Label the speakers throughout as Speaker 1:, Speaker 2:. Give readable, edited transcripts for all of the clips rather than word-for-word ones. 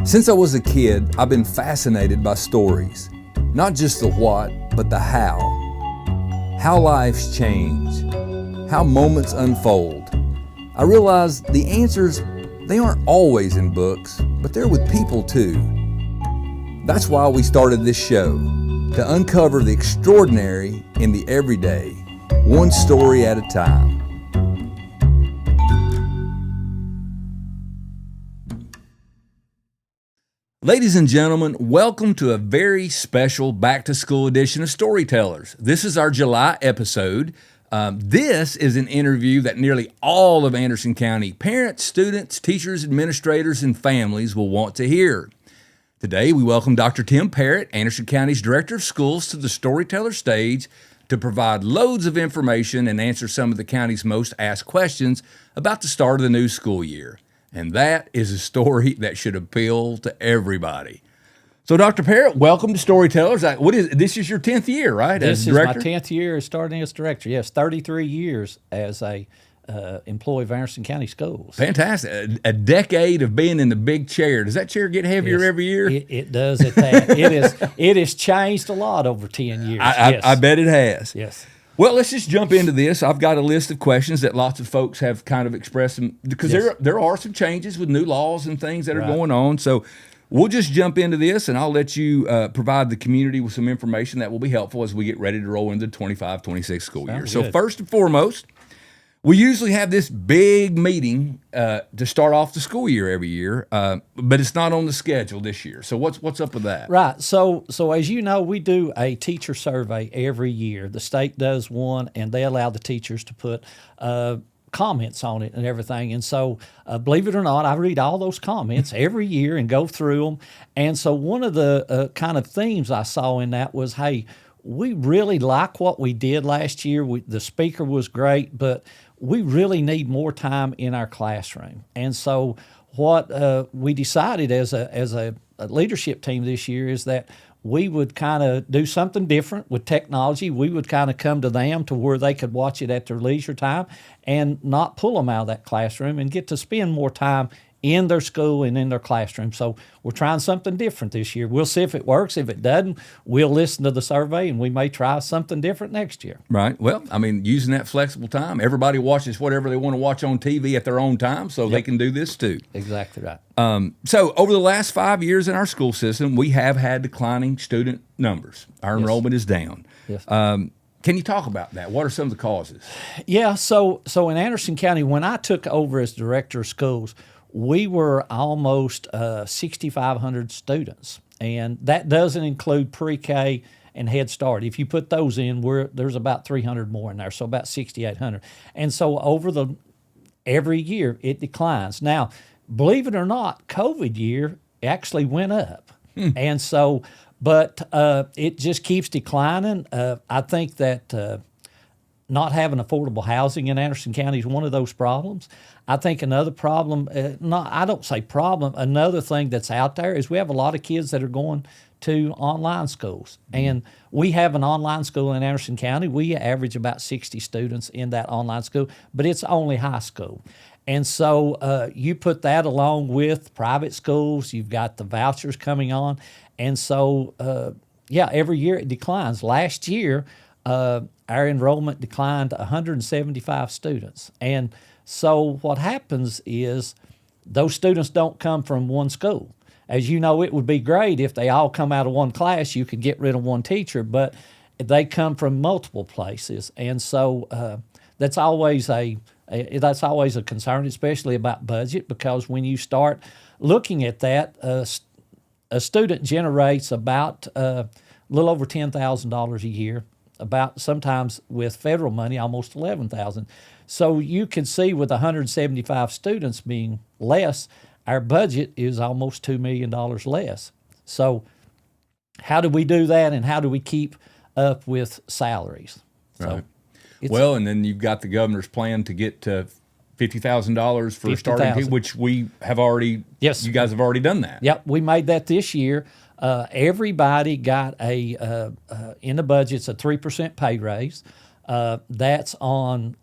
Speaker 1: Since I was a kid, I've been fascinated by stories. Not just the what, but the how. How lives change. How moments unfold. I realize the answers, they aren't always in books, but they're with people too. That's why we started this show, to uncover the extraordinary in the everyday, one story at a time. Ladies and gentlemen, welcome to a very special back-to-school edition of Storytellers. This is our July episode. This is an interview that nearly all of Anderson County parents, students, teachers, administrators, and families will want to hear. Today, we welcome Dr. Tim Parrott, Anderson County's Director of Schools, to the Storyteller stage to provide loads of information and answer some of the county's most asked questions about the start of the new school year. And that is a story that should appeal to everybody. So, Dr. Parrott, welcome to Storytellers. This is your 10th year, right?
Speaker 2: This is my 10th year starting as director. Yes, 33 years as a employee of Anderson County Schools.
Speaker 1: Fantastic. A decade of being in the big chair. Does that chair get heavier every year?
Speaker 2: It does at that. It has changed a lot over 10 years.
Speaker 1: I bet it has.
Speaker 2: Yes.
Speaker 1: Well, let's just jump into this. I've got a list of questions that lots of folks have kind of expressed, because there are some changes with new laws and things that are going on. So we'll just jump into this, and I'll let you provide the community with some information that will be helpful as we get ready to roll into the 25-26 school year.
Speaker 2: Sounds
Speaker 1: So
Speaker 2: good.
Speaker 1: first and foremost, we usually have this big meeting to start off the school year every year, but it's not on the schedule this year. So what's up with that?
Speaker 2: Right. So as you know, we do a teacher survey every year. The state does one, and they allow the teachers to put comments on it and everything. And so, believe it or not, I read all those comments every year and go through them. And so one of the kind of themes I saw in that was, hey, we really like what we did last year. The speaker was great, but we really need more time in our classroom. And so what we decided as a leadership team this year is that we would kind of do something different with technology. We would kind of come to them to where they could watch it at their leisure time and not pull them out of that classroom and get to spend more time in their school and in their classroom. So we're trying something different this year. We'll see if it works. If it doesn't, we'll listen to the survey and we may try something different next year.
Speaker 1: Right. Well, I mean, using that flexible time, everybody watches whatever they want to watch on TV at their own time, so they can do this too.
Speaker 2: Exactly right.
Speaker 1: So over the last 5 years in our school system, we have had declining student numbers. Our enrollment is down.
Speaker 2: Yes.
Speaker 1: Can you talk about that? What are some of the causes?
Speaker 2: Yeah. So in Anderson County, when I took over as director of schools, we were almost 6,500 students, and that doesn't include pre-K and Head Start. If you put those in, there's about 300 more in there, so about 6,800. And so every year it declines. Now, believe it or not, COVID year actually went up, and so but it just keeps declining. I think that not having affordable housing in Anderson County is one of those problems. I think another problem, I don't say problem, another thing that's out there is we have a lot of kids that are going to online schools. And we have an online school in Anderson County. We average about 60 students in that online school, but it's only high school. And so you put that along with private schools, you've got the vouchers coming on. And so, every year it declines. Last year, our enrollment declined 175 students. And so what happens is those students don't come from one school. As you know, it would be great if they all come out of one class, you could get rid of one teacher, but they come from multiple places. And so that's always a concern, especially about budget, because when you start looking at that, a student generates about a little over $10,000 a year, about sometimes with federal money, almost $11,000. So you can see with 175 students being less, our budget is almost $2 million less. So how do we do that, and how do we keep up with salaries?
Speaker 1: Right. Well, and then you've got the governor's plan to get to $50,000 for starting, which we have already.
Speaker 2: Yes,
Speaker 1: you guys have already done that.
Speaker 2: Yep, we made that this year. Everybody got in the budget's a 3% pay raise. That's on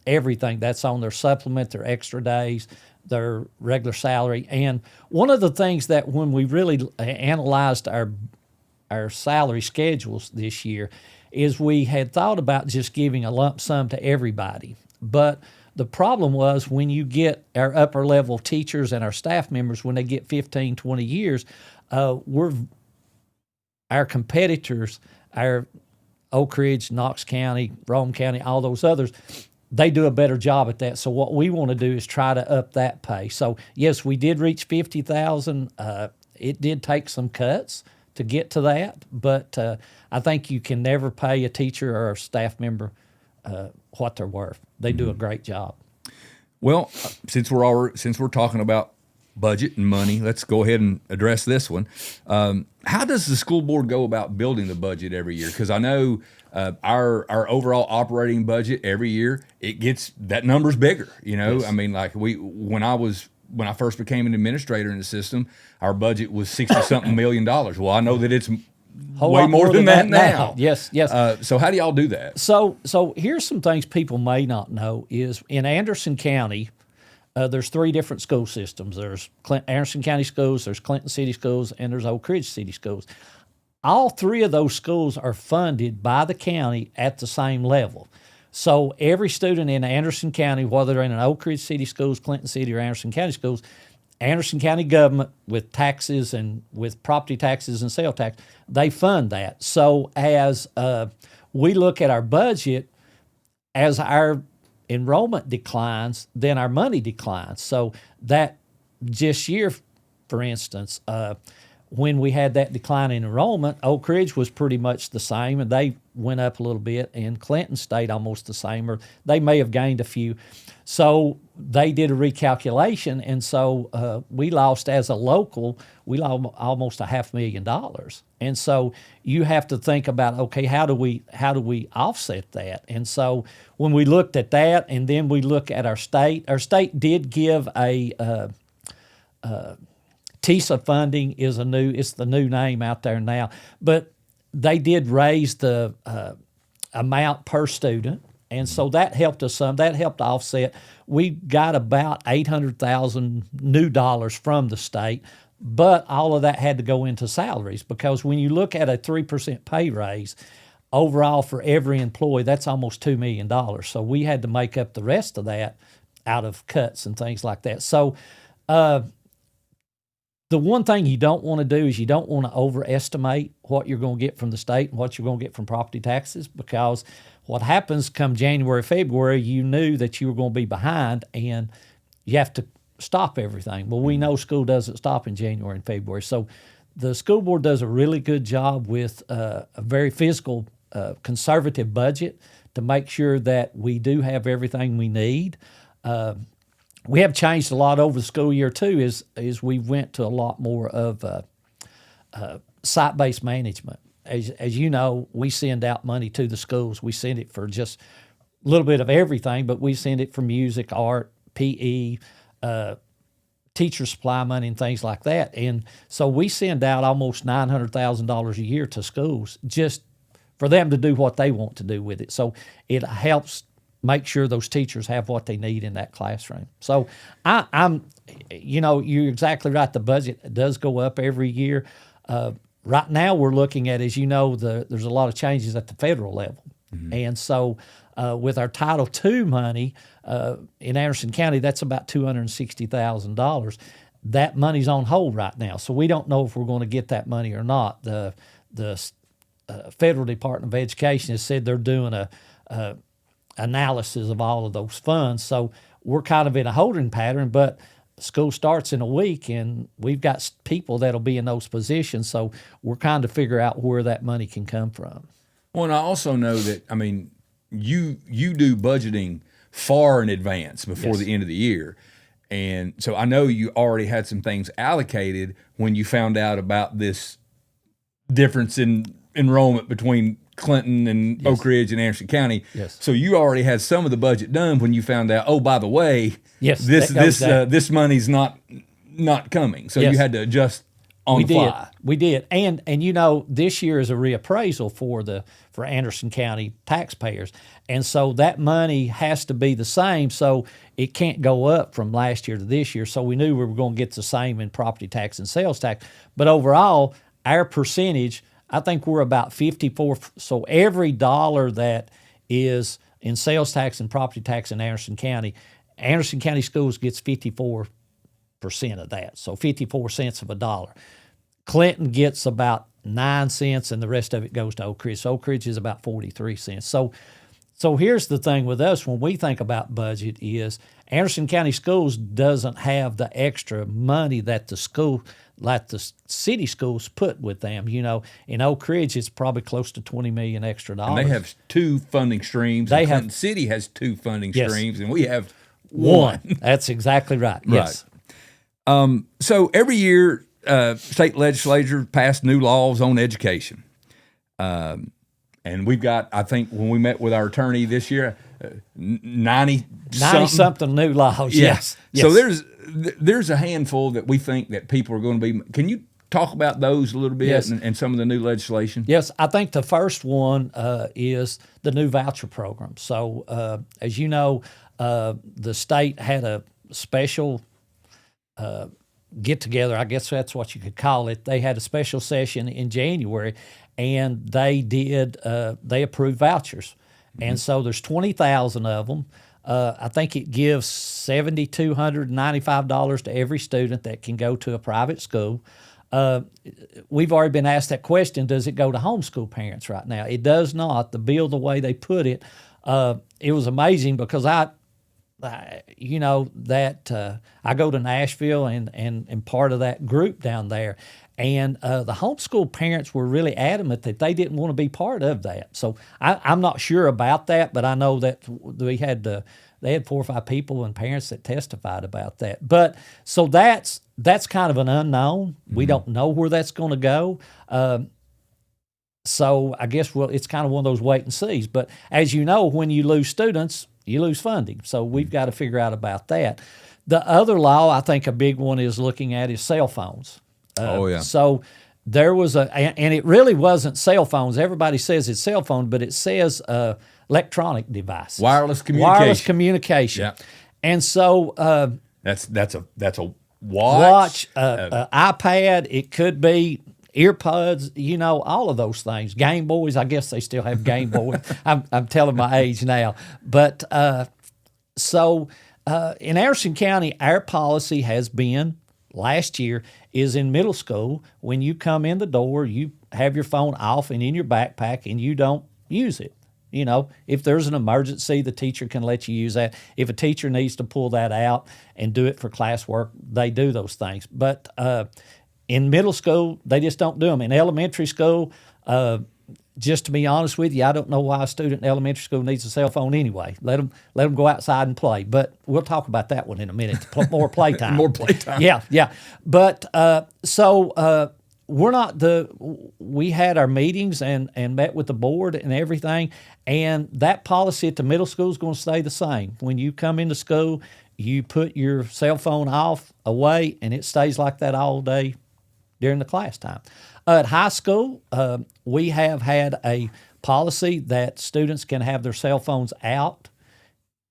Speaker 2: everything. That's on their supplement, their extra days, their regular salary. And one of the things that when we really analyzed our salary schedules this year is we had thought about just giving a lump sum to everybody. But the problem was when you get our upper level teachers and our staff members, when they get 15, 20 years, our competitors, our Oak Ridge, Knox County, Rome County, all those others, they do a better job at that. So what we want to do is try to up that pay. So yes, we did reach 50,000. It did take some cuts to get to that, but I think you can never pay a teacher or a staff member what they're worth. They do a great job.
Speaker 1: Well, since we're talking about budget and money, let's go ahead and address this one. How does the school board go about building the budget every year? Because I know our overall operating budget every year, that number's bigger.
Speaker 2: Yes.
Speaker 1: I mean, like when I first became an administrator in the system, our budget was $60-something million. Well, I know that it's way more than that now.
Speaker 2: Yes.
Speaker 1: So how do y'all do that?
Speaker 2: So here's some things people may not know is in Anderson County, there's 3 different school systems. There's Anderson County schools, there's Clinton City schools, and there's Oak Ridge City schools. All 3 of those schools are funded by the county at the same level. So every student in Anderson County, whether they're in an Oak Ridge City schools, Clinton City, or Anderson County schools, Anderson County government with taxes and with property taxes and sale tax, they fund that. So as we look at our budget, as our enrollment declines, then our money declines. So that this year, for instance, when we had that decline in enrollment, Oak Ridge was pretty much the same, and they went up a little bit, and Clinton stayed almost the same, or they may have gained a few. So they did a recalculation, and so we lost as a local, we lost almost $500,000. And so you have to think about, okay, how do we offset that? And so when we looked at that, and then we look at our state did give a TISA funding it's the new name out there now, but they did raise the amount per student, and so that helped us some. That helped offset. We got about $800,000 new dollars from the state, but all of that had to go into salaries because when you look at a 3% pay raise, overall for every employee, that's almost $2 million. So we had to make up the rest of that out of cuts and things like that. So the one thing you don't want to do is you don't want to overestimate what you're going to get from the state and what you're going to get from property taxes, because what happens come January, February, you knew that you were going to be behind and you have to stop everything. Well, we know school doesn't stop in January and February. So the school board does a really good job with a very fiscal, conservative budget to make sure that we do have everything we need. We have changed a lot over the school year too. Is we went to a lot more of site-based management. As you know, we send out money to the schools. We send it for just a little bit of everything, but we send it for music, art, PE, teacher supply money, and things like that. And so we send out almost $900,000 a year to schools just for them to do what they want to do with it. So it helps make sure those teachers have what they need in that classroom. So I'm you're exactly right. The budget does go up every year. Right now we're looking at, as you know, there's a lot of changes at the federal level. Mm-hmm. And so with our Title II money in Anderson County, that's about $260,000. That money's on hold right now. So we don't know if we're going to get that money or not. The Federal Department of Education has said they're doing a analysis of all of those funds. So we're kind of in a holding pattern, but school starts in a week and we've got people that'll be in those positions. So we're kind of figure out where that money can come from.
Speaker 1: Well, and I also know that, I mean, you do budgeting far in advance before the end of the year. And so I know you already had some things allocated when you found out about this difference in enrollment between Clinton and Oak Ridge and Anderson County.
Speaker 2: Yes.
Speaker 1: So you already had some of the budget done when you found out, oh, by the way, this money's not coming. So you had to adjust on the fly.
Speaker 2: We did. And you know, this year is a reappraisal for Anderson County taxpayers. And so that money has to be the same, so it can't go up from last year to this year. So we knew we were going to get the same in property tax and sales tax. But overall, our percentage, I think we're about 54. So every dollar that is in sales tax and property tax in Anderson County Schools gets 54% of that. So 54 cents of a dollar. Clinton gets about 9 cents, and the rest of it goes to Oak Ridge. So Oak Ridge is about 43 cents. So here's the thing with us when we think about budget is Anderson County Schools doesn't have the extra money that the city schools put with them. You know, in Oak Ridge, it's probably close to $20 million extra dollars.
Speaker 1: And they have 2 funding streams. Clinton City has 2 funding streams, and we have one.
Speaker 2: That's exactly right. Yes.
Speaker 1: Right. So every year, state legislature passed new laws on education. And we've got, I think, when we met with our attorney this year,
Speaker 2: 90-something new laws. Yes.
Speaker 1: So there's a handful that we think that people are going to be. Can you talk about those a little bit and some of the new legislation?
Speaker 2: Yes, I think the first one is the new voucher program. So as you know, the state had a special get together. I guess that's what you could call it. They had a special session in January, and they approved vouchers. Mm-hmm. And so there's 20,000 of them. I think it gives $7,295 to every student that can go to a private school. We've already been asked that question, does it go to homeschool parents right now? It does not. The bill, the way they put it, it was amazing because I go to Nashville and part of that group down there. And the homeschool parents were really adamant that they didn't want to be part of that. So I'm not sure about that, but I know that they had 4 or 5 people and parents that testified about that. But so that's kind of an unknown. Mm-hmm. We don't know where that's going to go. So I guess it's kind of one of those wait and sees. But as you know, when you lose students, you lose funding. So we've got to figure out about that. The other law, I think a big one is looking at is cell phones. So there was and it really wasn't cell phones. Everybody says it's cell phone, but it says electronic devices.
Speaker 1: Wireless communication.
Speaker 2: Yeah. And so
Speaker 1: that's a watch,
Speaker 2: iPad. It could be earbuds, all of those things. Game Boys, I guess they still have Game Boys. I'm telling my age now. But in Anderson County, our policy has been, last year, is in middle school, when you come in the door, you have your phone off and in your backpack and you don't use it. If there's an emergency, the teacher can let you use that. If a teacher needs to pull that out and do it for classwork, they do those things. But in middle school, they just don't do them. In elementary school, just to be honest with you, I don't know why a student in elementary school needs a cell phone anyway. Let them go outside and play. But we'll talk about that one in a minute. More playtime.
Speaker 1: More playtime.
Speaker 2: Yeah. But we had our meetings and met with the board and everything, and that policy at the middle school is going to stay the same. When you come into school, you put your cell phone away, and it stays like that all day during the class time. At high school, we have had a policy that students can have their cell phones out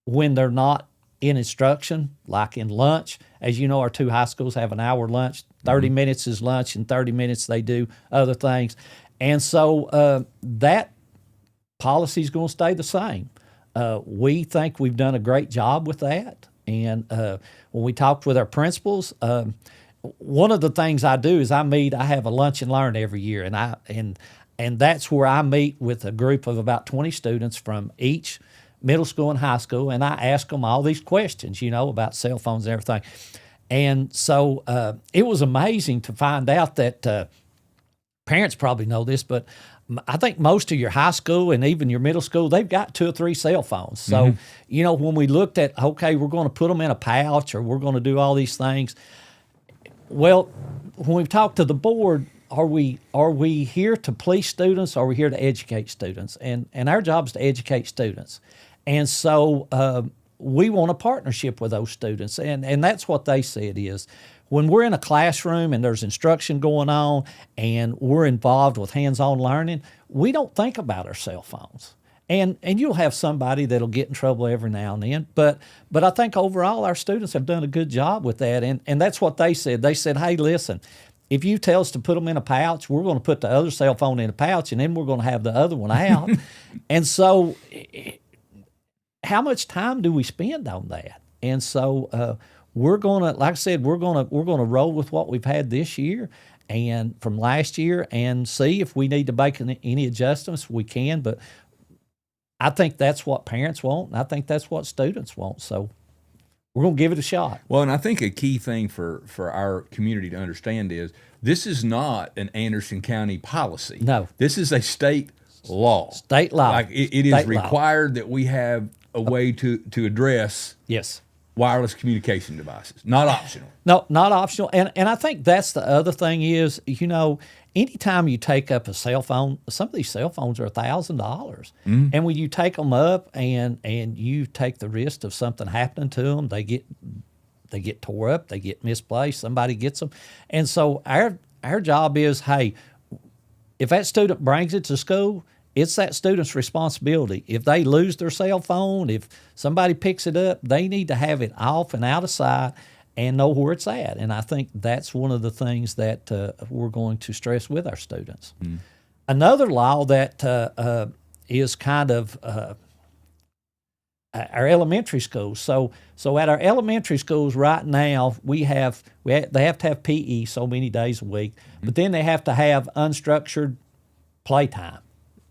Speaker 2: when they're not in instruction, like in lunch. As you know, our 2 high schools have an hour lunch. 30 minutes is lunch, and 30 minutes they do other things. And so that policy is going to stay the same. We think we've done a great job with that. And when we talked with our principals, one of the things I do is I have a lunch and learn every year, and that's where I meet with a group of about 20 students from each middle school and high school, and I ask them all these questions, about cell phones and everything. And so it was amazing to find out that parents probably know this, but I think most of your high school and even your middle school, they've got 2 or 3 cell phones. So, when we looked at, okay, we're going to put them in a pouch or we're going to do all these things, well, when we've talked to the board, are we here to police students, or are we here to educate students? And our job is to educate students. And so we want a partnership with those students. And that's what they said is, when we're in a classroom and there's instruction going on and we're involved with hands-on learning, we don't think about our cell phones. And you'll have somebody that'll get in trouble every now and then, but I think overall our students have done a good job with that, and that's what they said. They said, hey, listen, if you tell us to put them in a pouch, we're going to put the other cell phone in a pouch, and then we're going to have the other one out. And so how much time do we spend on that? And so we're going to, like I said, we're going to roll with what we've had this year and from last year and see if we need to make any adjustments. We can, but I think that's what parents want, and I think that's what students want. So we're going to give it a shot.
Speaker 1: Well, and I think a key thing for our community to understand is this is not an Anderson County policy.
Speaker 2: No.
Speaker 1: This is a state law.
Speaker 2: State law.
Speaker 1: Like it is required that we have a way to address
Speaker 2: yes.
Speaker 1: wireless communication devices. Not optional.
Speaker 2: No, not optional. And I think that's the other thing is, anytime you take up a cell phone, some of these cell phones are $1,000. And when you take them up and you take the risk of something happening to them, they get tore up, they get misplaced, somebody gets them. And so our job is, hey, if that student brings it to school, it's that student's responsibility. If they lose their cell phone, if somebody picks it up, they need to have it off and out of sight and know where it's at. And I think that's one of the things that we're going to stress with our students. Another law that is kind of our elementary schools. So at our elementary schools right now, they have to have PE so many days a week, but then they have to have unstructured playtime,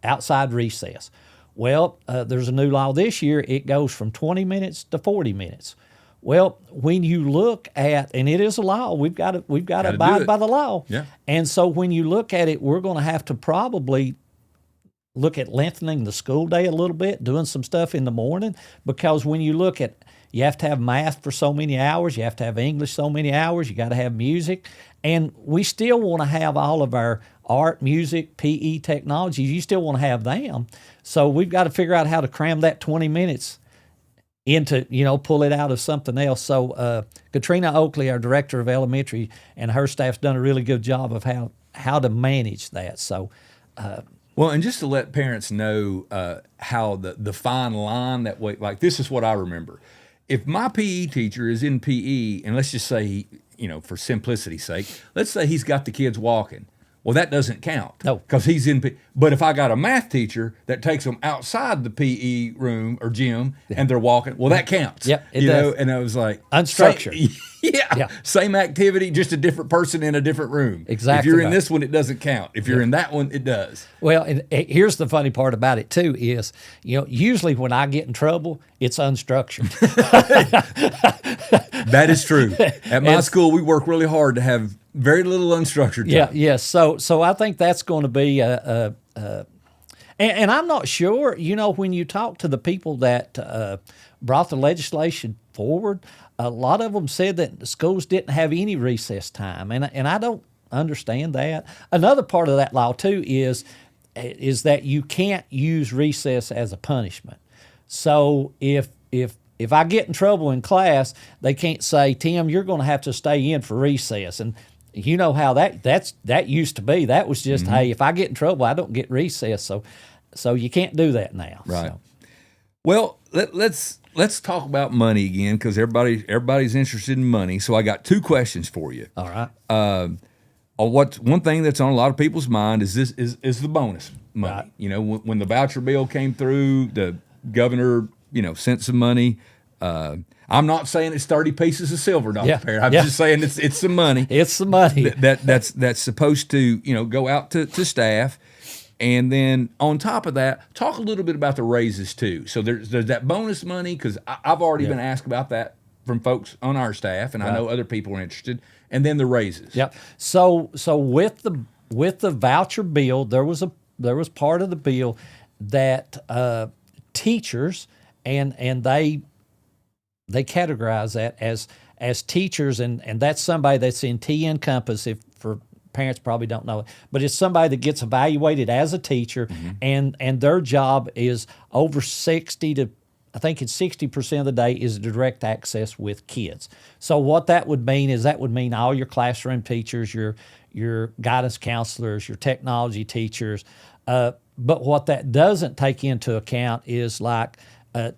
Speaker 2: outside recess. Well, there's a new law this year. It goes from 20 minutes to 40 minutes. Well, when you look at, and it is a law, we've got to abide by the law.
Speaker 1: Yeah.
Speaker 2: And so when you look at it, we're going to have to probably look at lengthening the school day a little bit, doing some stuff in the morning, because when you look at, you have to have math for so many hours, you have to have English so many hours, you got to have music, and we still want to have all of our art, music, PE technologies. You still want to have them. So we've got to figure out how to cram that 20 minutes into, pull it out of something else. So Katrina Oakley, our director of elementary, and her staff's done a really good job of how to manage that. So,
Speaker 1: well, and just to let parents know how the fine line that way, like this is what I remember. If my PE teacher is in PE, and let's just say, for simplicity's sake, let's say he's got the kids walking. Well, that doesn't count.
Speaker 2: No.
Speaker 1: Because he's in PE. But if I got a math teacher that takes them outside the PE room or gym and they're walking, well, that counts.
Speaker 2: Yep, it does.
Speaker 1: And I was like,
Speaker 2: unstructured.
Speaker 1: Same activity, just a different person in a different room.
Speaker 2: Exactly.
Speaker 1: If you're in
Speaker 2: right.
Speaker 1: this one, it doesn't count. If you're in that one, it does.
Speaker 2: Well, and here's the funny part about it too is, usually when I get in trouble, it's unstructured.
Speaker 1: That is true. At my school, we work really hard to have very little unstructured time.
Speaker 2: Yeah, yes. So I think that's going to be and I'm not sure. When you talk to the people that brought the legislation forward, a lot of them said that schools didn't have any recess time, and I don't understand that. Another part of that law too is that you can't use recess as a punishment. So if I get in trouble in class, they can't say, Tim, you're going to have to stay in for recess. And you know how that used to be. That was just, hey, if I get in trouble, I don't get recess. So you can't do that now.
Speaker 1: Right.
Speaker 2: So.
Speaker 1: Well, let's talk about money again, because everybody's interested in money. So I got two questions for you.
Speaker 2: All right.
Speaker 1: One thing that's on a lot of people's mind is the bonus money.
Speaker 2: Right.
Speaker 1: When the voucher bill came through, the governor sent some money. I'm not saying it's 30 pieces of silver, Dr. Parrott. I'm just saying it's some money.
Speaker 2: It's some money
Speaker 1: that's supposed to go out to staff. And then on top of that, talk a little bit about the raises too. So there's that bonus money, because I've already been asked about that from folks on our staff, and I know other people are interested. And then the raises.
Speaker 2: Yep. So with the voucher bill, there was part of the bill that teachers and they categorize that as teachers, and that's somebody that's in TN Compass, if for parents probably don't know it, but it's somebody that gets evaluated as a teacher, and their job is over 60 to I think it's 60% of the day is direct access with kids. So what that would mean is that would mean all your classroom teachers, your guidance counselors, your technology teachers. But what that doesn't take into account is like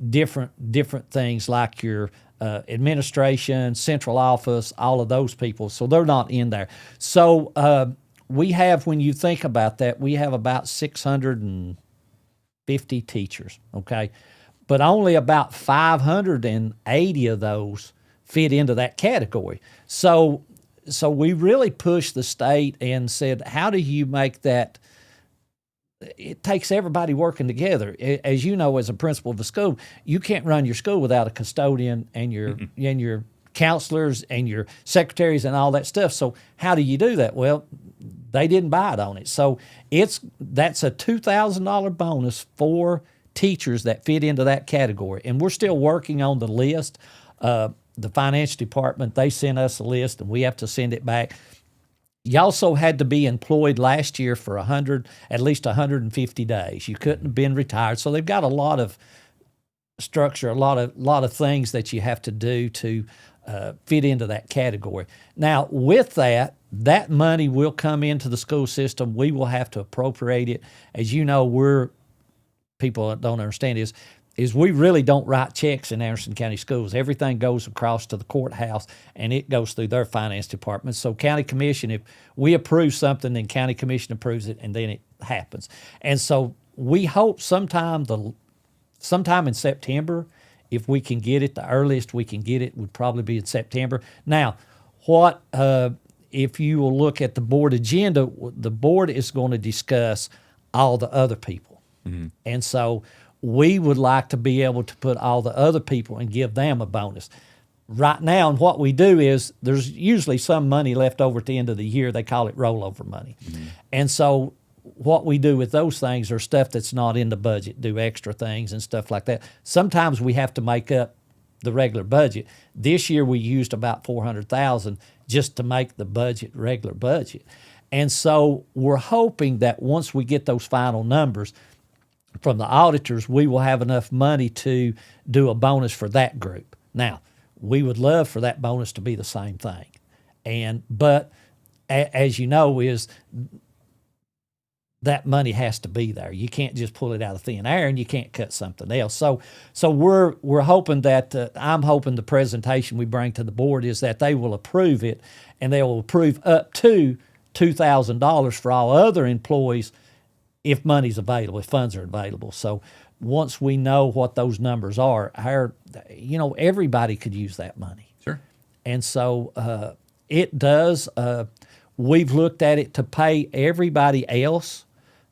Speaker 2: different things like your administration, central office, all of those people. So they're not in there. So we have, when you think about that, we have about 650 teachers, okay? But only about 580 of those fit into that category. So we really pushed the state and said, how do you make that? It takes everybody working together. As you know, as a principal of a school, you can't run your school without a custodian and your counselors and your secretaries and all that stuff. So how do you do that? Well, they didn't bite on it. So that's a $2,000 bonus for teachers that fit into that category. And we're still working on the list. The finance department, they sent us a list and we have to send it back. You also had to be employed last year for at least 150 days. You couldn't have been retired. So they've got a lot of structure, a lot of things that you have to do to fit into that category. Now, with that money will come into the school system. We will have to appropriate it. As you know, people that don't understand is we really don't write checks in Anderson County Schools. Everything goes across to the courthouse, and it goes through their finance department. So county commission, if we approve something, then county commission approves it, and then it happens. And so we hope sometime in September, if we can get it, the earliest we can get it would probably be in September. Now, if you will look at the board agenda, the board is going to discuss all the other people. Mm-hmm. And so we would like to be able to put all the other people and give them a bonus. Right now, and what we do is there's usually some money left over at the end of the year. They call it rollover money. Mm-hmm. And so what we do with those things are stuff that's not in the budget, do extra things and stuff like that. Sometimes we have to make up the regular budget. This year we used about $400,000 just to make the budget regular budget. And so we're hoping that once we get those final numbers from the auditors, we will have enough money to do a bonus for that group. Now, we would love for that bonus to be the same thing. But as you know, is that money has to be there. You can't just pull it out of thin air, and you can't cut something else. So we're hoping that I'm hoping the presentation we bring to the board is that they will approve it, and they will approve up to $2,000 for all other employees if money's available, if funds are available. So once we know what those numbers are, everybody could use that money.
Speaker 1: Sure. And
Speaker 2: so it does. We've looked at it to pay everybody else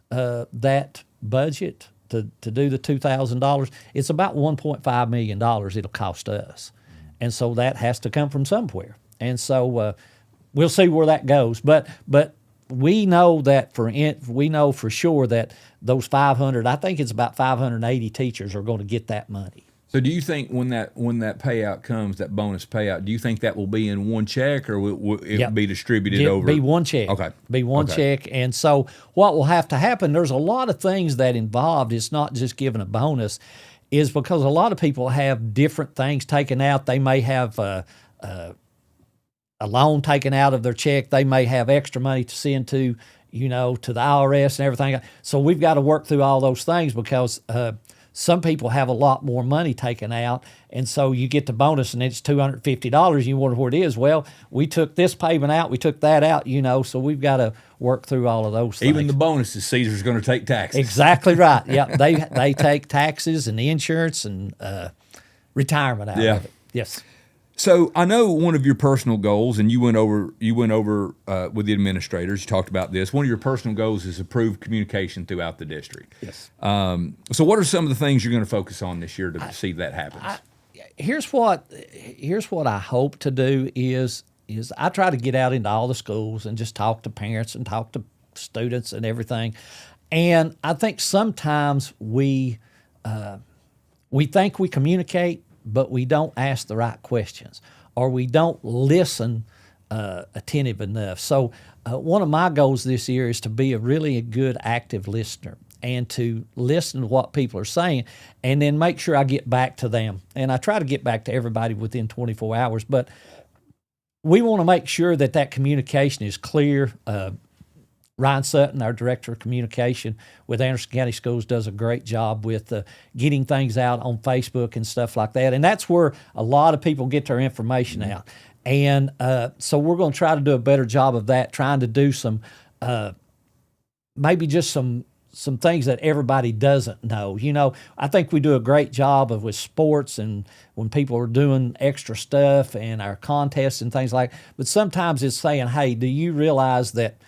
Speaker 2: that budget to do the $2,000. It's about $1.5 million it'll cost us. And so that has to come from somewhere. And so we'll see where that goes. But we know for sure that those 500, I think it's about 580 teachers are going to get that money.
Speaker 1: So do you think when that payout comes, that bonus payout, do you think that will be in one check, or will it be distributed over?
Speaker 2: Be one check.
Speaker 1: Okay.
Speaker 2: Be one check. And so what will have to happen, there's a lot of things that involved. It's not just giving a bonus, is because a lot of people have different things taken out. They may have a loan taken out of their check. They may have extra money to send to the IRS and everything. So we've got to work through all those things because some people have a lot more money taken out, and so you get the bonus and it's $250. You wonder where it is. Well, we took this payment out, we took that out, so we've got to work through all of those things.
Speaker 1: Even the bonuses, Caesar's going to take taxes.
Speaker 2: Exactly right. Yeah, they take taxes and the insurance and retirement out of it. Yes.
Speaker 1: So I know one of your personal goals, and you went over with the administrators. You talked about this. One of your personal goals is improved communication throughout the district.
Speaker 2: Yes.
Speaker 1: So what are some of the things you're going to focus on this year to see that happens?
Speaker 2: Here's what I hope to do is I try to get out into all the schools and just talk to parents and talk to students and everything. And I think sometimes we think we communicate, but we don't ask the right questions, or we don't listen attentive enough. So one of my goals this year is to be a really good active listener. and to listen to what people are saying, and then make sure I get back to them. And I try to get back to everybody within 24 hours, but we want to make sure that that communication is clear. Ryan Sutton, our director of communication with Anderson County Schools, does a great job with getting things out on Facebook and stuff like that. And that's where a lot of people get their information out. And so we're going to try to do a better job of that, trying to do some, maybe just some things that everybody doesn't know. You know, I think we do a great job with sports and when people are doing extra stuff and our contests and things like that. But sometimes it's saying, hey, do you realize that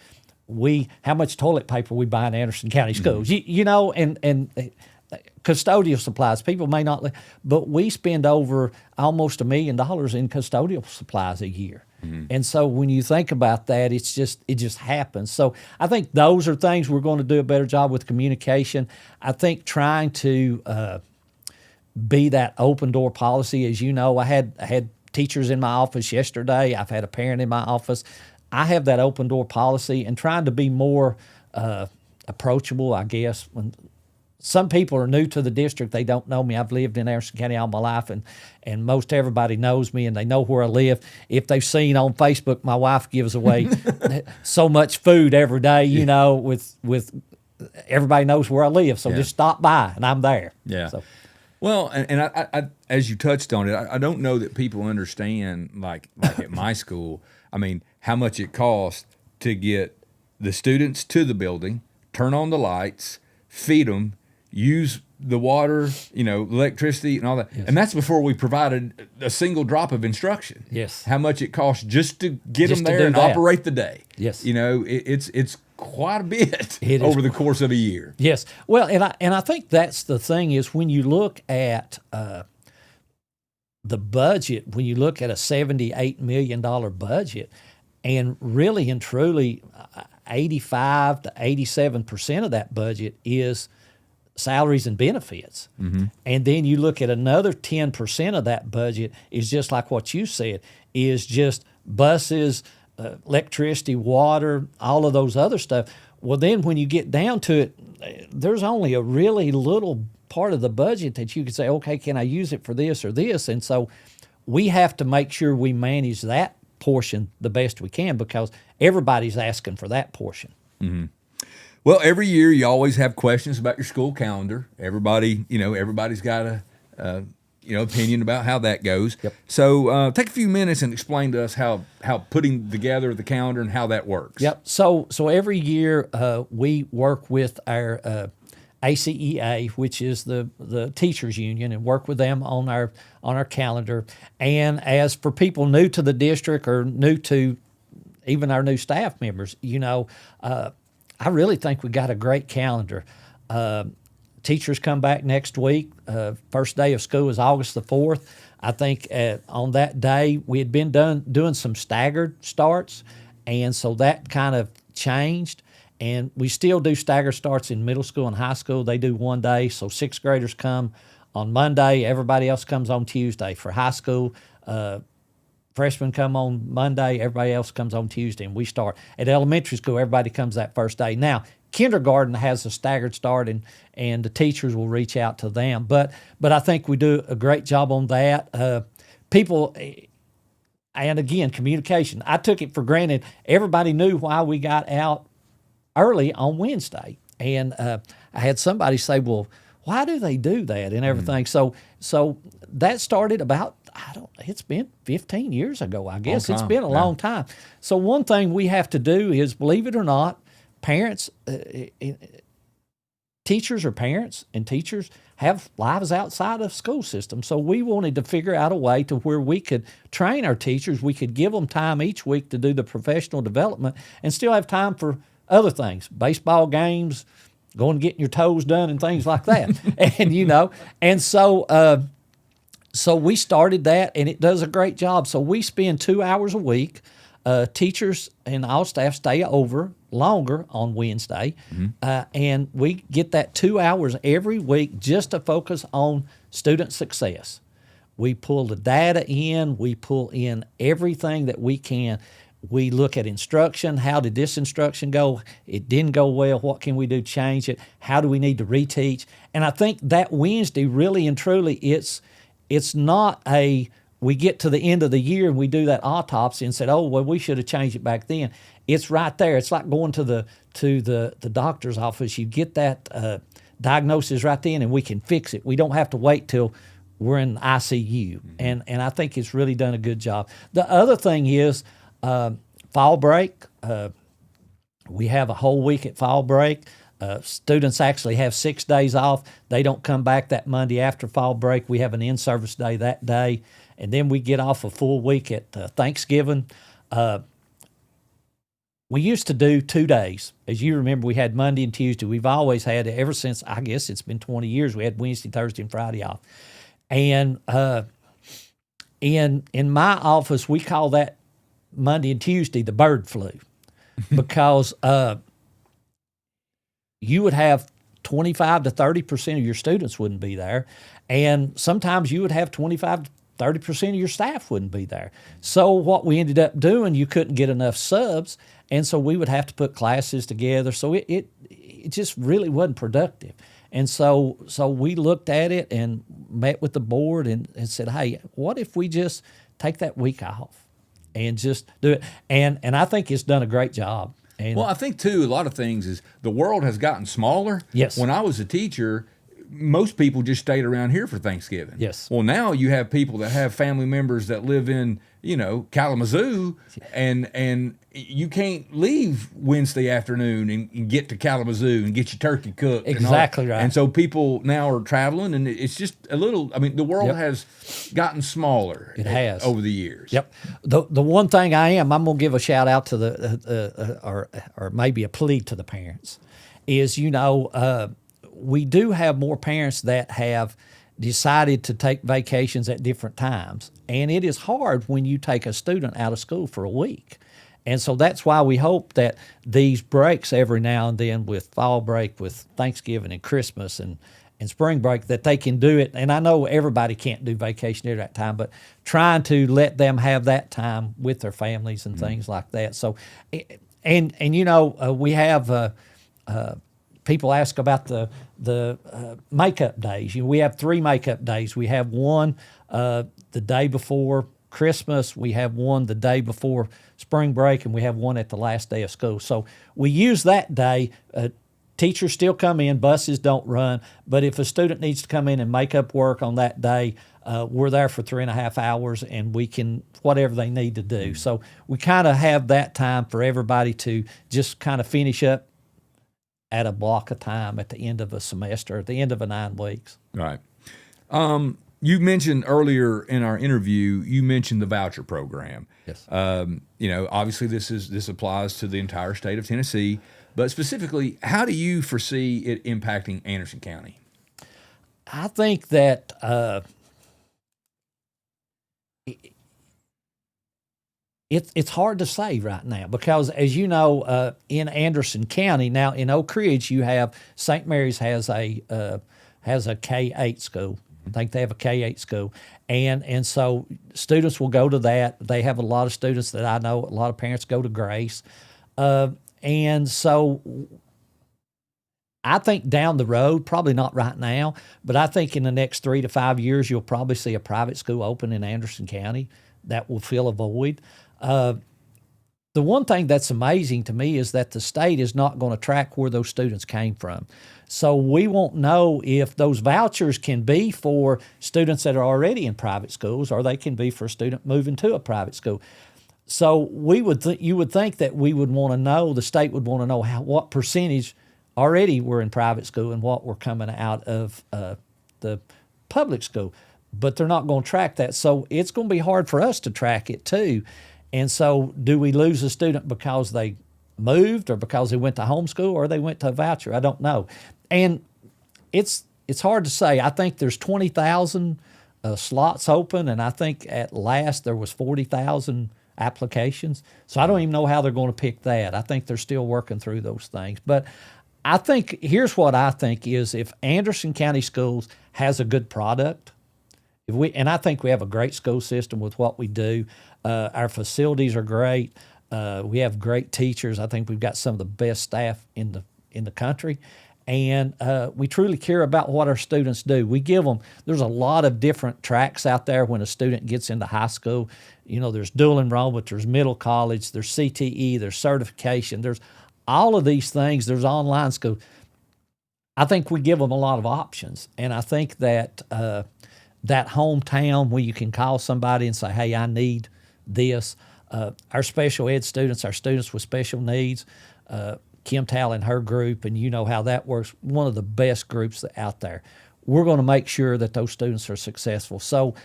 Speaker 2: how much toilet paper we buy in Anderson County Schools, you know, and custodial supplies. People may not, but we spend over almost $1 million in custodial supplies a year. And so when you think about that, it just happens. So I think those are things we're going to do a better job with communication. I think trying to be that open door policy. As you know, I had teachers in my office yesterday. I've had a parent in my office. I have that open door policy and trying to be more approachable, I guess. When some people are new to the district, they don't know me. I've lived in Anderson County all my life, and most everybody knows me, and they know where I live. If they've seen on Facebook, my wife gives away so much food every day, you know, with everybody knows where I live. So just stop by, and I'm there.
Speaker 1: Yeah.
Speaker 2: So.
Speaker 1: Well, and I, as you touched on it, I don't know that people understand, like at my school, I mean, how much it costs to get the students to the building, turn on the lights, feed them, use the water, you know, electricity and all that. Yes. And that's before we provided a single drop of instruction.
Speaker 2: Yes.
Speaker 1: How much it costs just to get them there and operate the day.
Speaker 2: Yes.
Speaker 1: You know, it's quite a bit over the course of a year.
Speaker 2: Yes. Well, and I think that's the thing is when you look at the budget, when you look at a $78 million budget, and really and truly 85 to 87% of that budget is salaries and benefits. And then you look at another 10% of that budget is just like what you said, is just buses, electricity, water, all of those other stuff. Well, then when you get down to it, there's only a really little part of the budget that you could say, okay, can I use it for this or this? And so we have to make sure we manage that portion the best we can because everybody's asking for that portion.
Speaker 1: Well, every year you always have questions about your school calendar. Everybody's got a opinion about how that goes.
Speaker 2: Yep.
Speaker 1: So take a few minutes and explain to us how putting together the calendar and how that works.
Speaker 2: Yep. So every year we work with our ACEA, which is the teachers union, and work with them on our calendar. And as for people new to the district or new to even our new staff members, I really think we got a great calendar. Teachers come back next week. First day of school is August the 4th. I think on that day we had been doing some staggered starts, and so that kind of changed. And we still do staggered starts in middle school and high school. They do one day, so sixth graders come on Monday. Everybody else comes on Tuesday. For high school, freshmen come on Monday. Everybody else comes on Tuesday, and we start. At elementary school, everybody comes that first day. Now, kindergarten has a staggered start, and the teachers will reach out to them. But I think we do a great job on that. People, and again, communication. I took it for granted. Everybody knew why we got out early on Wednesday. And I had somebody say, well, why do they do that and everything? So that started about, it's been 15 years ago, I guess. It's been a long time. So one thing we have to do is, believe it or not, parents, teachers are parents, and teachers have lives outside of school system. So we wanted to figure out a way to where we could train our teachers. We could give them time each week to do the professional development and still have time for other things, baseball games, going and getting your toes done and things like that. And so we started that, and it does a great job. So we spend 2 hours a week. Teachers and all staff stay over longer on Wednesday, and we get that 2 hours every week just to focus on student success. We pull the data in. We pull in everything that we can. We look at instruction. How did this instruction go? It didn't go well. What can we do to change it? How do we need to reteach? And I think that Wednesday, really and truly, it's not we get to the end of the year and we do that autopsy and said, oh, well, we should have changed it back then. It's right there. It's like going to the doctor's office. You get that diagnosis right then and we can fix it. We don't have to wait till we're in ICU. And I think it's really done a good job. The other thing is fall break. We have a whole week at fall break. Students actually have 6 days off. They don't come back that Monday after fall break. We have an in-service day that day. And then we get off a full week at Thanksgiving. We used to do 2 days. As you remember, we had Monday and Tuesday. We've always had it ever since, I guess it's been 20 years. We had Wednesday, Thursday, and Friday off. And in my office, we call that Monday and Tuesday the bird flu because you would have 25 to 30% of your students wouldn't be there. And sometimes you would have 25 to 30% of your staff wouldn't be there. So what we ended up doing, you couldn't get enough subs, and so we would have to put classes together. So it just really wasn't productive. And so we looked at it and met with the board and said, hey, what if we just take that week off and just do it? And I think it's done a great job. And
Speaker 1: well, I think, too, a lot of things is the world has gotten smaller.
Speaker 2: Yes.
Speaker 1: When I was a teacher, most people just stayed around here for Thanksgiving.
Speaker 2: Yes.
Speaker 1: Well, now you have people that have family members that live in, Kalamazoo, and you can't leave Wednesday afternoon and get to Kalamazoo and get your turkey cooked.
Speaker 2: Exactly right.
Speaker 1: And so people now are traveling, and it's just a little, the world has gotten smaller.
Speaker 2: It has.
Speaker 1: Over the years.
Speaker 2: Yep. The one thing I'm going to give a shout out to the, or maybe a plea to the parents, is, we do have more parents that have decided to take vacations at different times. And it is hard when you take a student out of school for a week. And so that's why we hope that these breaks every now and then, with fall break, with Thanksgiving and Christmas and spring break, that they can do it. And I know everybody can't do vacation at that time, but trying to let them have that time with their families and things like that. So, we have people ask about the makeup days. We have 3 makeup days. We have one the day before Christmas, we have one the day before spring break, and we have one at the last day of school. So we use that day. Teachers still come in, buses don't run, but if a student needs to come in and make up work on that day, we're there for 3.5 hours, and we can, whatever they need to do. So we kind of have that time for everybody to just kind of finish up at a block of time at the end of a semester, at the end of 9 weeks.
Speaker 1: Right. You mentioned earlier in our interview, you mentioned the voucher program.
Speaker 2: Yes.
Speaker 1: Obviously this applies to the entire state of Tennessee, but specifically, how do you foresee it impacting Anderson County?
Speaker 2: I think that it's hard to say right now because, as you know, in Anderson County, now in Oak Ridge, you have St. Mary's has a K-8 school. I think they have a K-8 school. And so students will go to that. They have a lot of students that I know, a lot of parents go to Grace. And so I think down the road, probably not right now, but I think in the next 3 to 5 years, you'll probably see a private school open in Anderson County that will fill a void. The one thing that's amazing to me is that the state is not going to track where those students came from. So we won't know if those vouchers can be for students that are already in private schools, or they can be for a student moving to a private school. So you would think that we would want to know, the state would want to know what percentage already were in private school and what were coming out of the public school. But they're not going to track that. So it's going to be hard for us to track it too. And so do we lose a student because they moved, or because they went to homeschool, or they went to a voucher? I don't know. And it's hard to say. I think there's 20,000 slots open, and I think at last there was 40,000 applications. So I don't even know how they're going to pick that. I think they're still working through those things. But I think, here's what I think is, if Anderson County Schools has a good product, and I think we have a great school system with what we do. Our facilities are great. We have great teachers. I think we've got some of the best staff in the country. And we truly care about what our students do. We give them, there's a lot of different tracks out there when a student gets into high school. There's dual enrollment, there's middle college, there's CTE, there's certification, there's all of these things, there's online school. I think we give them a lot of options. And I think that that hometown where you can call somebody and say, hey, I need this. Our special ed students, our students with special needs, Kim Tal and her group, and you know how that works, one of the best groups out there. We're going to make sure that those students are successful. So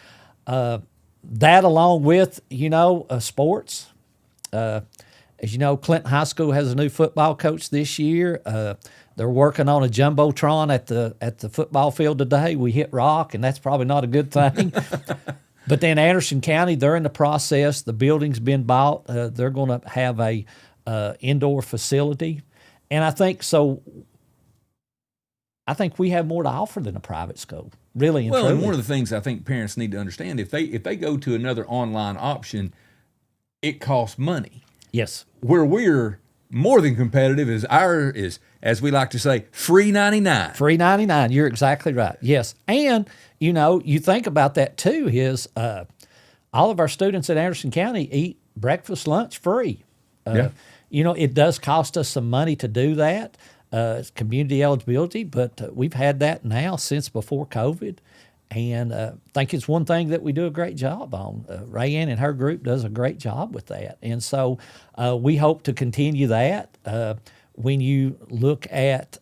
Speaker 2: that along with, sports. As you know, Clinton High School has a new football coach this year. They're working on a jumbotron at the football field today. We hit rock, and that's probably not a good thing. But then Anderson County, they're in the process. The building's been bought. They're going to have a indoor facility. And I think we have more to offer than a private school, really.
Speaker 1: Well, and one of the things I think parents need to understand, if they go to another online option, it costs money.
Speaker 2: Yes.
Speaker 1: Where we're more than competitive is as we like to say, free 99.
Speaker 2: Free 99. You're exactly right. Yes. And, you think about that too, is all of our students at Anderson County eat breakfast, lunch free.
Speaker 1: Yeah.
Speaker 2: It does cost us some money to do that. It's community eligibility, but we've had that now since before COVID. And I think it's one thing that we do a great job on. Rayanne and her group does a great job with that. And so we hope to continue that. When you look at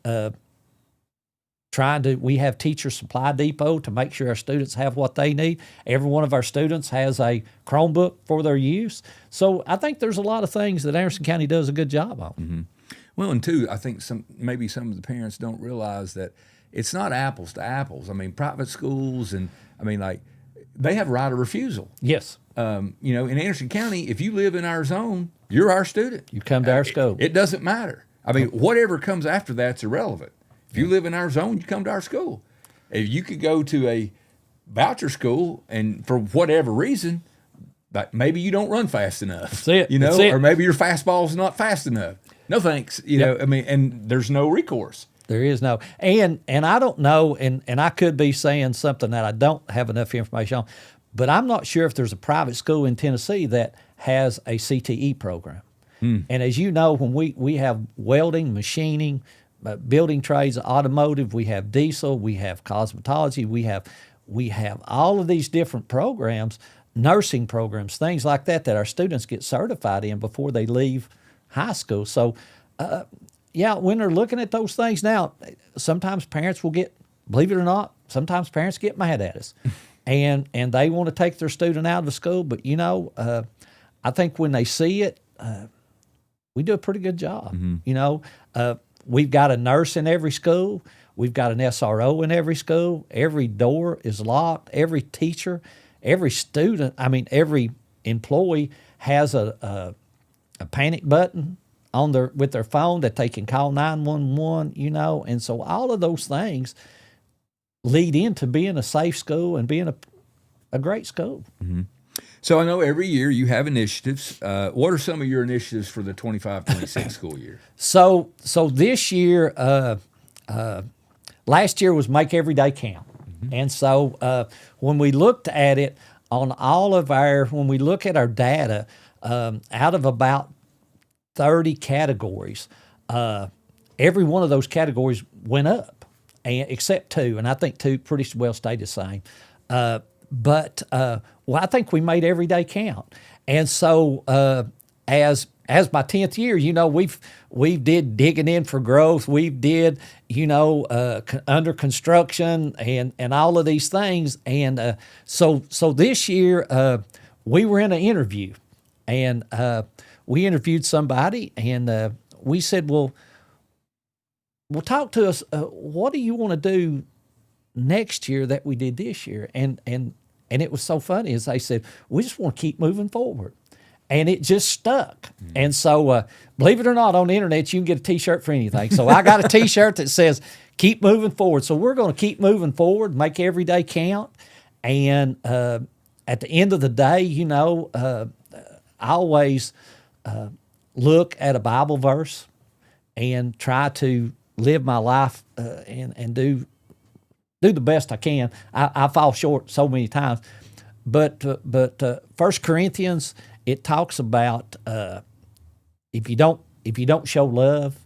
Speaker 2: we have Teacher Supply Depot to make sure our students have what they need. Every one of our students has a Chromebook for their use. So I think there's a lot of things that Anderson County does a good job on.
Speaker 1: Mm-hmm. Well, and two, I think maybe some of the parents don't realize that it's not apples to apples. I mean, private schools they have right of refusal.
Speaker 2: Yes.
Speaker 1: In Anderson County, if you live in our zone, you're our student.
Speaker 2: You come to our school.
Speaker 1: It doesn't matter. I mean, whatever comes after that's irrelevant. If you live in our zone, you come to our school. If you could go to a voucher school and for whatever reason, but maybe you don't run fast enough.
Speaker 2: That's it.
Speaker 1: Or maybe your fastball's not fast enough. No thanks. And there's no recourse.
Speaker 2: There is no. And I don't know, and I could be saying something that I don't have enough information on, but I'm not sure if there's a private school in Tennessee that has a CTE program. And as you know, when we have welding, machining, building trades, automotive, we have diesel, we have cosmetology, we have all of these different programs, nursing programs, things like that our students get certified in before they leave high school. So, when they're looking at those things now, sometimes parents will believe it or not, sometimes parents get mad at us, and they want to take their student out of the school. But I think when they see it, we do a pretty good job. Mm-hmm. We've got a nurse in every school. We've got an SRO in every school. Every door is locked. Every teacher, every student, every employee has a panic button with their phone that they can call 911, and so all of those things lead into being a safe school and being a great school.
Speaker 1: Mm-hmm. So I know every year you have initiatives. What are some of your initiatives for the 25-26 school year?
Speaker 2: So this year, last year was Make Every Day Count. Mm-hmm. And so when we looked at it on when we look at our data, out of about 30 categories, every one of those categories went up, except two, and I think two pretty well stayed the same. But I think we made every day count. And so as my 10th year, we've did digging in for growth. We've did, under construction and all of these things. And so this year we were in an interview, and we interviewed somebody, and we said, well, talk to us. What do you want to do next year that we did this year? And it was so funny, as they said, we just want to keep moving forward. And it just stuck. Mm-hmm. And so, believe it or not, on the internet, you can get a T-shirt for anything. So I got a T-shirt that says, keep moving forward. So we're going to keep moving forward, make every day count. And at the end of the day, I always look at a Bible verse and try to live my life and do the best I can. I fall short so many times, but 1 Corinthians, it talks about if you don't show love,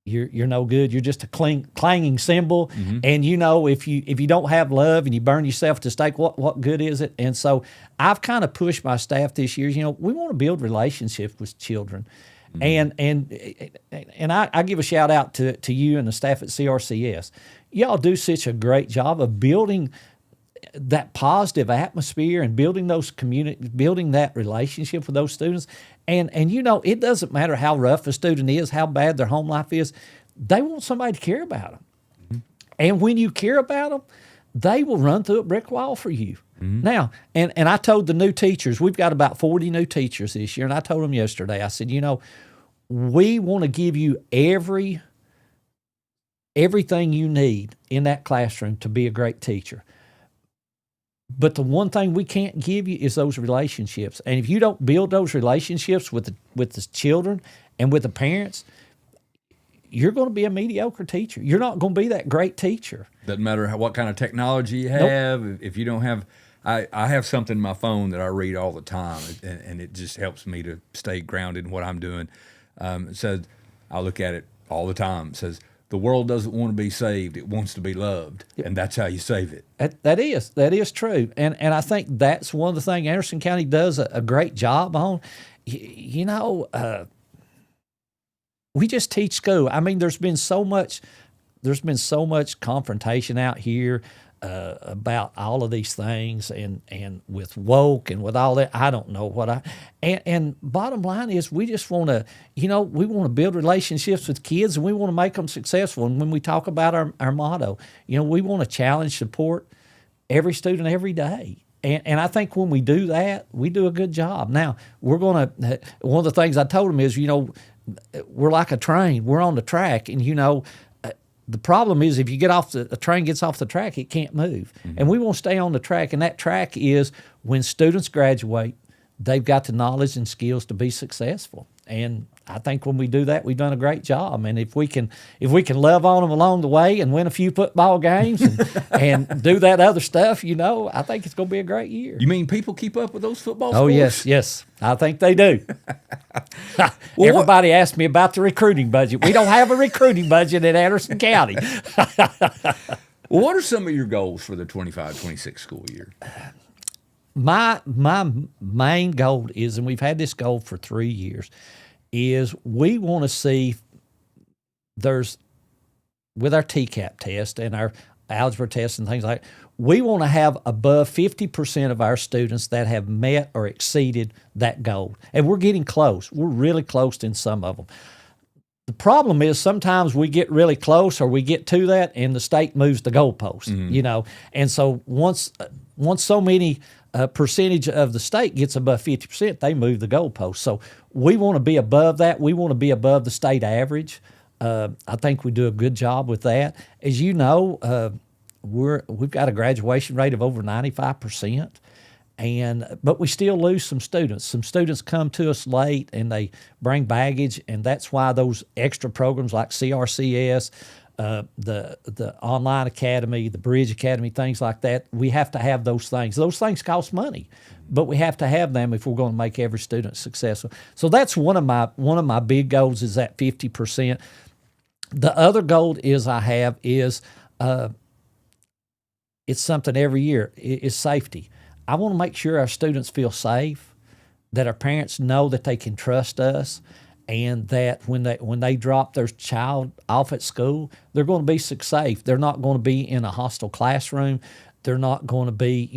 Speaker 2: you're no good. You're just a clanging cymbal. Mm-hmm. And if you don't have love and you burn yourself to stake, what good is it? And so I've kind of pushed my staff this year. We want to build relationships with children. Mm-hmm. And I give a shout out to you and the staff at CRCS. Y'all do such a great job of building that positive atmosphere and building building that relationship with those students. And it doesn't matter how rough a student is, how bad their home life is, they want somebody to care about them. Mm-hmm. And when you care about them, they will run through a brick wall for you. Mm-hmm. Now, and I told the new teachers, we've got about 40 new teachers this year, and I told them yesterday, I said, we want to give you everything you need in that classroom to be a great teacher. But the one thing we can't give you is those relationships. And if you don't build those relationships with the children and with the parents, you're going to be a mediocre teacher. You're not going to be that great teacher.
Speaker 1: Doesn't matter what kind of technology you have. Nope. If you don't have, I have something in my phone that I read all the time, and it just helps me to stay grounded in what I'm doing. It says, I look at it all the time. It says, the world doesn't want to be saved; it wants to be loved, and that's how you save it.
Speaker 2: That is true, and I think that's one of the things Anderson County does a great job on. We just teach school. I mean, there's been so much confrontation out here about all of these things, and with woke and with all that. I don't know what and bottom line is we just want to, we want to build relationships with kids, and we want to make them successful. And when we talk about our motto, we want to challenge, support every student every day. And I think when we do that, we do a good job. Now, one of the things I told them is, we're like a train. We're on the track, and the problem is if you the train gets off the track, it can't move. Mm-hmm. And we want to stay on the track, and that track is when students graduate, they've got the knowledge and skills to be successful. And I think when we do that, we've done a great job. And if we can love on them along the way and win a few football games and do that other stuff, I think it's going to be a great year.
Speaker 1: You mean people keep up with those football scores?
Speaker 2: Oh, yes. I think they do. Everybody asks me about the recruiting budget. We don't have a recruiting budget in Anderson County.
Speaker 1: Well, what are some of your goals for the 25-26 school year?
Speaker 2: My main goal is, and we've had this goal for 3 years, is we want to see with our TCAP test and our algebra test and things like that, we want to have above 50% of our students that have met or exceeded that goal. And we're getting close. We're really close in some of them. The problem is sometimes we get really close or we get to that and the state moves the goalpost, mm-hmm. And so once so many percentage of the state gets above 50%, they move the goalpost. So we want to be above that. We want to be above the state average. I think we do a good job with that. As you know, we've got a graduation rate of over 95%. But we still lose some students. Some students come to us late and they bring baggage, and that's why those extra programs like CRCS, the online academy, the Bridge Academy, things like that, we have to have those things. Those things cost money, but we have to have them if we're going to make every student successful. So that's one of my big goals, is that 50%. The other goal is it's something every year, is safety. I want to make sure our students feel safe, that our parents know that they can trust us, and that when they drop their child off at school, they're going to be safe. They're not going to be in a hostile classroom. They're not going to be,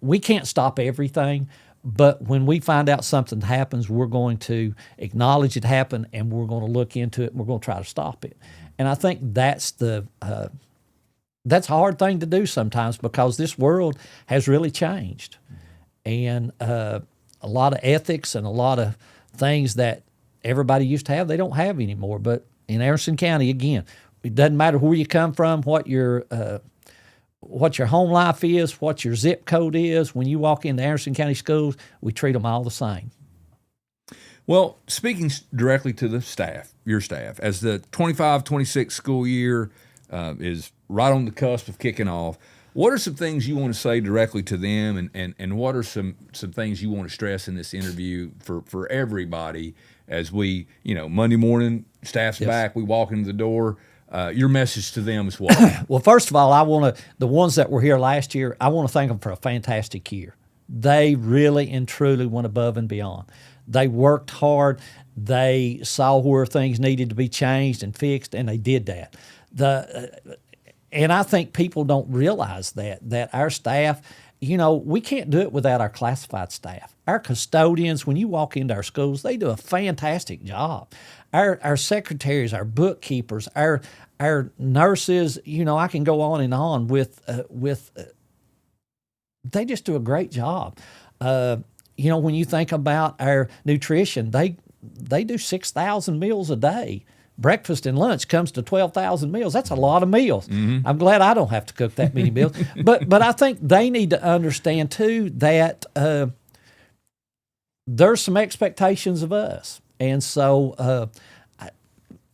Speaker 2: we can't stop everything, but when we find out something happens, we're going to acknowledge it happened, and we're going to look into it, and we're going to try to stop it. And I think that's that's a hard thing to do sometimes, because this world has really changed. And a lot of ethics and a lot of things that everybody used to have, they don't have anymore. But in Anderson County, again, it doesn't matter where you come from, what your home life is, what your zip code is. When you walk into Anderson County schools, we treat them all the same.
Speaker 1: Well, speaking directly to the staff, your staff, as the 25-26 school year is right on the cusp of kicking off, what are some things you want to say directly to them, and what are some things you want to stress in this interview for everybody as we, Monday morning, staff's back, we walk into the door, your message to them is what?
Speaker 2: Well, first of all, the ones that were here last year, I want to thank them for a fantastic year. They really and truly went above and beyond. They worked hard. They saw where things needed to be changed and fixed, and they did that. And I think people don't realize that our staff, we can't do it without our classified staff. Our custodians, when you walk into our schools, they do a fantastic job. Our secretaries, our bookkeepers, our nurses, I can go on and on with they just do a great job. When you think about our nutrition, they do 6,000 meals a day. Breakfast and lunch comes to 12,000 meals. That's a lot of meals. Mm-hmm. I'm glad I don't have to cook that many meals. But I think they need to understand too that there's some expectations of us, and so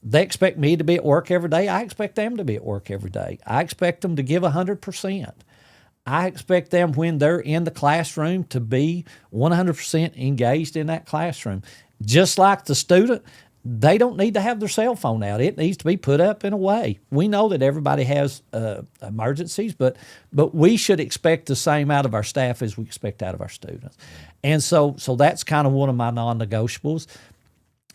Speaker 2: they expect me to be at work every day. I expect them to be at work every day. I expect them to give 100%. I expect them when they're in the classroom to be 100% engaged in that classroom. Just like the student, they don't need to have their cell phone out. It needs to be put up and away. We know that everybody has emergencies, but we should expect the same out of our staff as we expect out of our students. And so that's kind of one of my non-negotiables.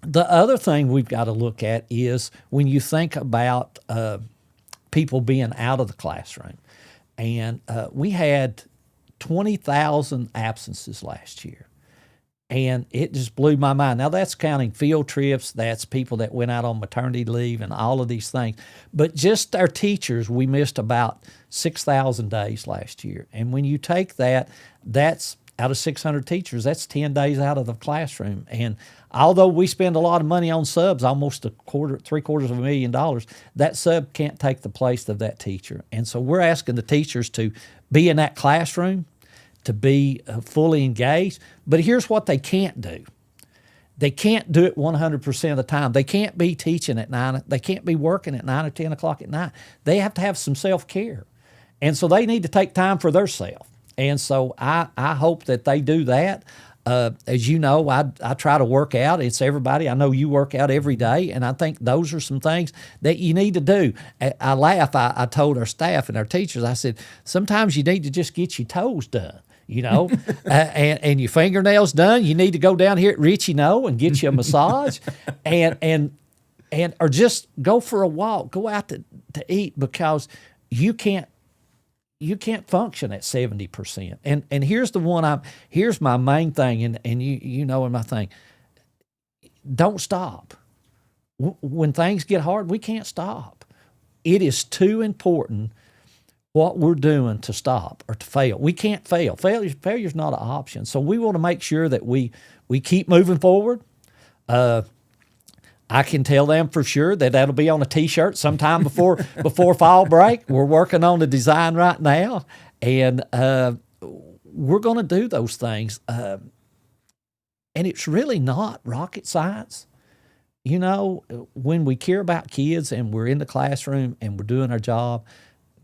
Speaker 2: The other thing we've got to look at is when you think about people being out of the classroom. And we had 20,000 absences last year. And it just blew my mind. Now, that's counting field trips. That's people that went out on maternity leave and all of these things. But just our teachers, we missed about 6,000 days last year. And when you take that, that's out of 600 teachers, that's 10 days out of the classroom. And although we spend a lot of money on subs, almost $750,000, that sub can't take the place of that teacher. And so we're asking the teachers to be in that classroom, to be fully engaged. But here's what they can't do. They can't do it 100% of the time. They can't be teaching at 9. They can't be working at 9 or 10 o'clock at night. They have to have some self-care. And so they need to take time for themselves. And so I hope that they do that. As you know, I try to work out. It's everybody. I know you work out every day, and I think those are some things that you need to do. I laugh. I told our staff and our teachers, I said, sometimes you need to just get your toes done, and your fingernails done. You need to go down here at Richie No and get you a massage, and or just go for a walk, go out to eat, because you can't function at 70%. And here's the one here's my main thing, and you know in my thing. Don't stop. When things get hard, we can't stop. It is too important what we're doing to stop or to fail. We can't fail. Failure's not an option. So we want to make sure that we keep moving forward. I can tell them for sure that'll be on a T-shirt sometime before fall break. We're working on the design right now, and we're going to do those things. And it's really not rocket science. When we care about kids and we're in the classroom and we're doing our job,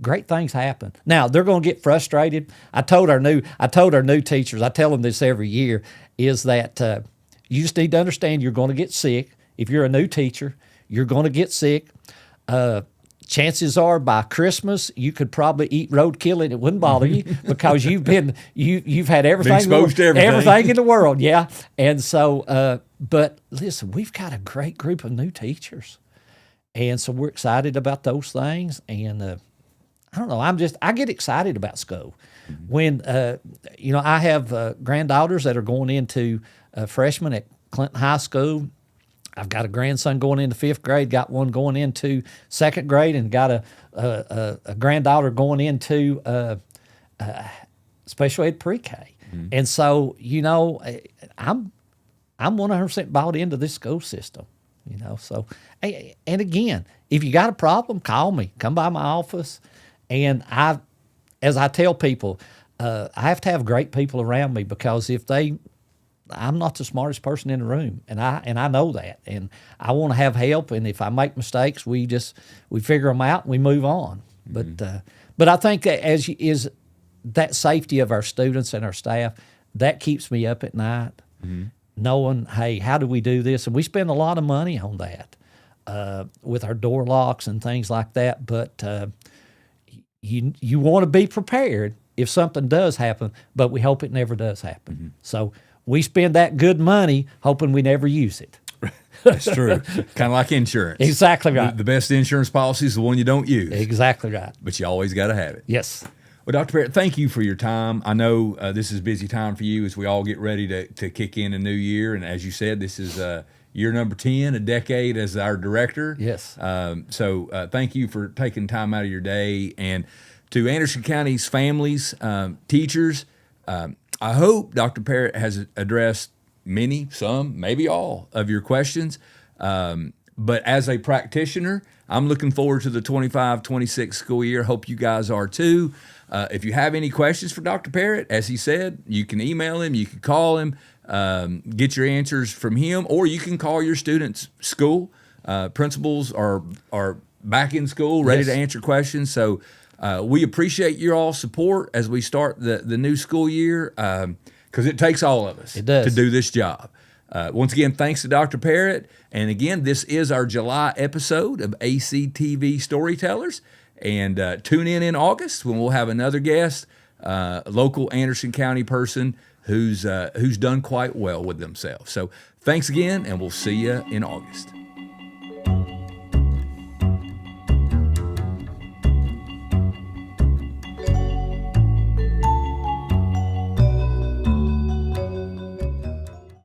Speaker 2: great things happen. Now, they're going to get frustrated. I told our new teachers, I tell them this every year, is that you just need to understand you're going to get sick. If you're a new teacher, you're going to get sick. Chances are by Christmas you could probably eat roadkill and it wouldn't bother you because you've had everything
Speaker 1: exposed to
Speaker 2: everything in the world, yeah. And so, but listen, we've got a great group of new teachers, and so we're excited about those things. And I don't know, I get excited about school when I have granddaughters that are going into freshmen at Clinton High School. I've got a grandson going into 5th grade, got one going into 2nd grade, and got a granddaughter going into special ed pre-K. Mm-hmm. And so, I'm 100% bought into this school system, So, and again, if you got a problem, call me. Come by my office. And as I tell people, I have to have great people around me, because if they I'm not the smartest person in the room, and I know that, and I want to have help. And if I make mistakes, we figure them out and we move on. But I think that is that safety of our students and our staff that keeps me up at night, knowing, hey, how do we do this? And we spend a lot of money on that with our door locks and things like that. But you want to be prepared if something does happen, but we hope it never does happen. So we spend that good money hoping we never use it.
Speaker 1: That's true. Kind of like insurance.
Speaker 2: Exactly right.
Speaker 1: The best insurance policy is the one you don't use.
Speaker 2: Exactly right.
Speaker 1: But you always got to have it.
Speaker 2: Yes.
Speaker 1: Well, Dr. Parrott, thank you for your time. I know this is a busy time for you as we all get ready to kick in a new year. And as you said, this is year number 10, a decade as our director.
Speaker 2: Yes.
Speaker 1: So thank you for taking time out of your day. And to Anderson County's families, teachers, I hope Dr. Parrott has addressed many, some, maybe all of your questions. But as a practitioner, I'm looking forward to the 25-26 school year. Hope you guys are too. If you have any questions for Dr. Parrott, as he said, you can email him, you can call him, get your answers from him, or you can call your students' school. Principals are back in school, ready to answer questions. So we appreciate your all support as we start the new school year, because it takes all of us to do this job. Once again, thanks to Dr. Parrott. And again, this is our July episode of ACTV Storytellers. And tune in August when we'll have another guest, a local Anderson County person who's done quite well with themselves. So thanks again, and we'll see you in August.